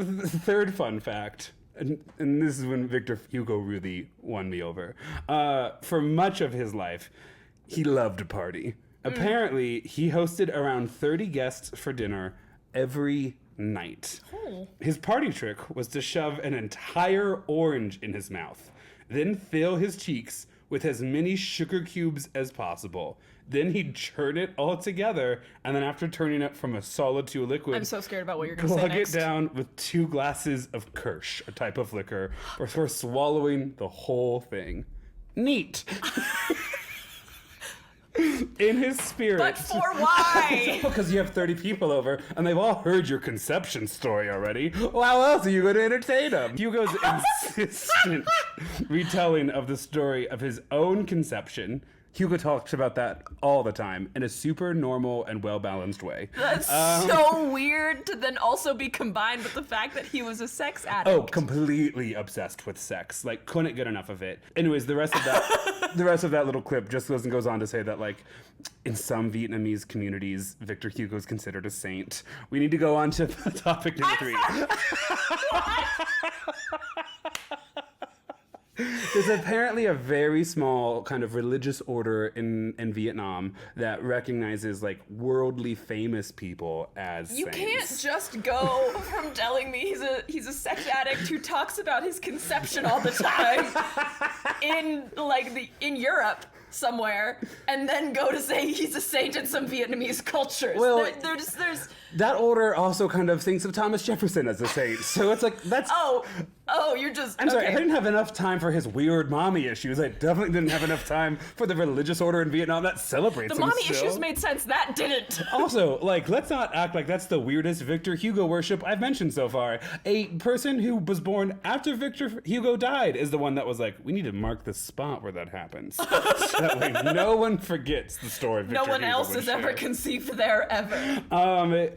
third fun fact, and this is when Victor Hugo really won me over. For much of his life, he loved to party. Apparently, he hosted around 30 guests for dinner every night. Oh. His party trick was to shove an entire orange in his mouth, then fill his cheeks with as many sugar cubes as possible. Then he'd churn it all together, and then after turning it from a solid to a liquid, I'm so scared about what you're going to say glug next. it down with 2 glasses of Kirsch, a type of liquor, before swallowing the whole thing. Neat. In his spirit. But for why? Because you have 30 people over, and they've all heard your conception story already. Well, how else are you going to entertain them? Hugo's insistent retelling of the story of his own conception. Hugo talks about that all the time in a super normal and well-balanced way. That's so weird to then also be combined with the fact that he was a sex addict. Oh, completely obsessed with sex. Like, couldn't get enough of it. Anyways, the rest of that little clip just goes on to say that, like, in some Vietnamese communities, Victor Hugo is considered a saint. We need to go on to topic number 3. There's apparently a very small kind of religious order in Vietnam that recognizes, like, worldly famous people as You saints. can't just go from telling me he's a sex addict who talks about his conception all the time in Europe somewhere, and then go to say he's a saint in some Vietnamese cultures. Well, there's that order also kind of thinks of Thomas Jefferson as a saint. So it's like, that's... Oh, you're just... I'm sorry, okay. I didn't have enough time for his weird mommy issues. I definitely didn't have enough time for the religious order in Vietnam that celebrates The him mommy still. issues made sense. That didn't. Also, like, let's not act like that's the weirdest Victor Hugo worship I've mentioned so far. A person who was born after Victor Hugo died is the one that was like, we need to mark the spot where that happens. So that way no one forgets the story of Victor No one Hugo else was has ever shared. conceived there ever.